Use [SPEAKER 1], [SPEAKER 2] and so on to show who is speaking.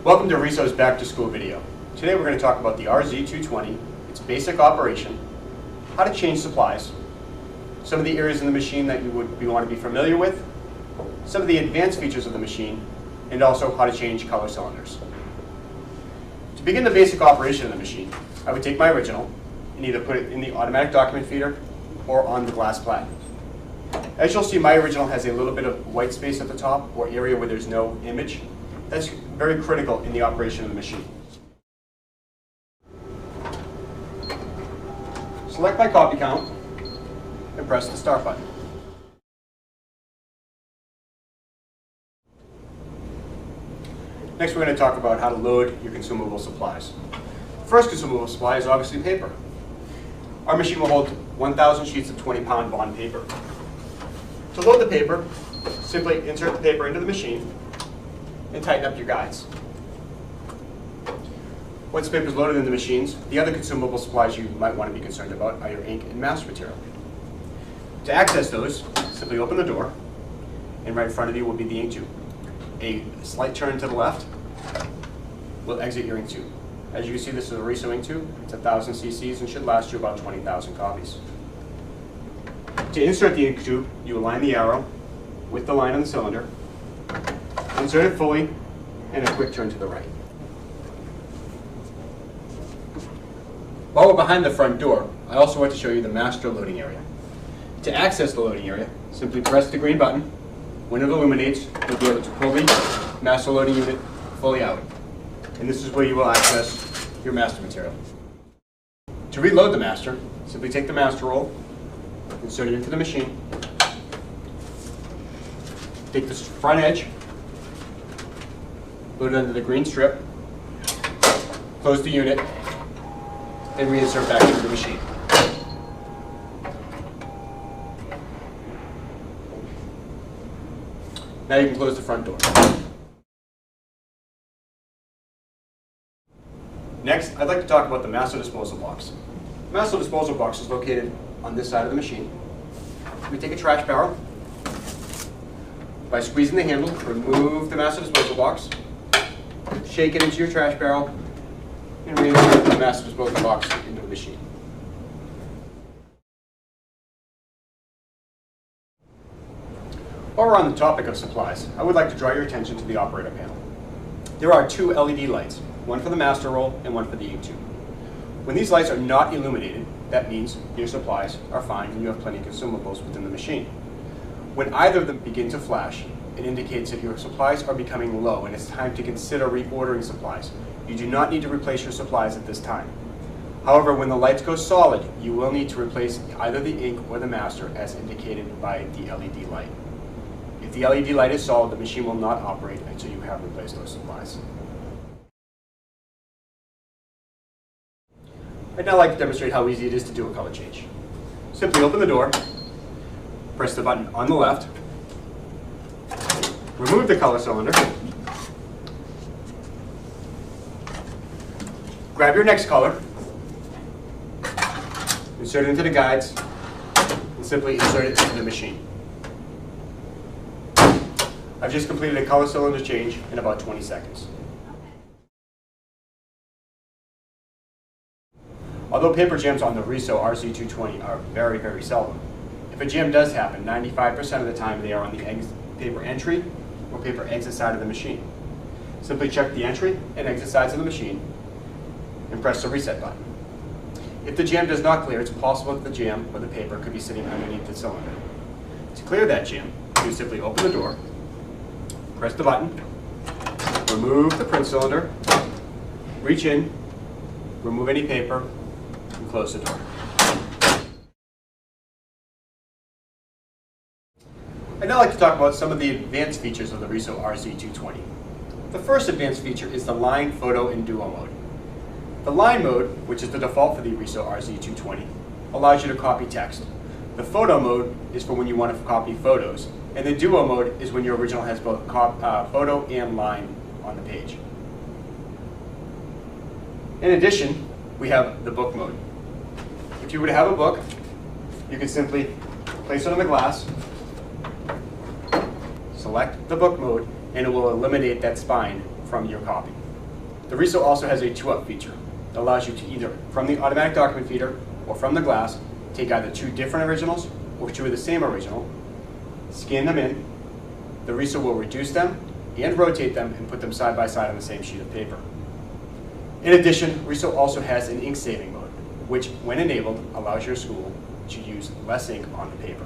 [SPEAKER 1] Welcome to RISO's Back to School video. Today we're going to talk about the RZ220, its basic operation, how to change supplies, some of the areas in the machine that you want to be familiar with, some of the advanced features of the machine, and also how to change color cylinders. To begin the basic operation of the machine, I would take my original and either put it in the automatic document feeder or on the glass plat. As you'll see, my original has a little bit of white space at the top or area where there's no image. That's very critical in the operation of the machine. Select my copy count and press the start button. Next, we're going to talk about how to load your consumable supplies. The first consumable supply is obviously paper. Our machine will hold 1,000 sheets of 20-pound bond paper. To load the paper, simply insert the paper into the machine and tighten up your guides. Once the paper is loaded in the machines, the other consumable supplies you might want to be concerned about are your ink and master material. To access those, simply open the door, and right in front of you will be the ink tube. A slight turn to the left will exit your ink tube. As you can see, this is a RISO ink tube. It's 1,000 cc's and should last you about 20,000 copies. To insert the ink tube, you align the arrow with the line on the cylinder, insert it fully, and a quick turn to the right. While we're behind the front door, I also want to show you the master loading area. To access the loading area, simply press the green button. When it illuminates, you'll be able to pull the master loading unit fully out. And this is where you will access your master material. To reload the master, simply take the master roll, insert it into the machine, take the front edge, load it under the green strip, close the unit, and reinsert back into the machine. Now you can close the front door. Next, I'd like to talk about the master disposal box. The master disposal box is located on this side of the machine. We take a trash barrel. By squeezing the handle, remove the master disposal box, shake it into your trash barrel, and reinsert the master disposal box into the machine. While we're on the topic of supplies, I would like to draw your attention to the operator panel. There are two LED lights, one for the master roll and one for the ink tube. When these lights are not illuminated, that means your supplies are fine and you have plenty of consumables within the machine. When either of them begin to flash, it indicates that your supplies are becoming low and it's time to consider reordering supplies. You do not need to replace your supplies at this time. However, when the lights go solid, you will need to replace either the ink or the master as indicated by the LED light. If the LED light is solid, the machine will not operate until you have replaced those supplies. I'd now like to demonstrate how easy it is to do a color change. Simply open the door, press the button on the left, remove the color cylinder, grab your next color, insert it into the guides, and simply insert it into the machine. I've just completed a color cylinder change in about 20 seconds. Although paper jams on the RISO RZ220 are very, very seldom, if a jam does happen, 95% of the time they are on the paper entry or paper exit side of the machine. Simply check the entry and exit sides of the machine and press the reset button. If the jam does not clear, it's possible that the jam or the paper could be sitting underneath the cylinder. To clear that jam, you simply open the door, press the button, remove the print cylinder, reach in, remove any paper, and close the door. I'd now like to talk about some of the advanced features of the RISO RZ220. The first advanced feature is the line, photo, and duo mode. The line mode, which is the default for the RISO RZ220, allows you to copy text. The photo mode is for when you want to copy photos, and the duo mode is when your original has both photo and line on the page. In addition, we have the book mode. If you were to have a book, you can simply place it on the glass, select the book mode, and it will eliminate that spine from your copy. The RISO also has a 2-up feature that allows you to either, from the automatic document feeder or from the glass, take either 2 different originals or 2 of the same original, scan them in, the RISO will reduce them and rotate them and put them side by side on the same sheet of paper. In addition, RISO also has an ink saving mode, which, when enabled, allows your school to use less ink on the paper.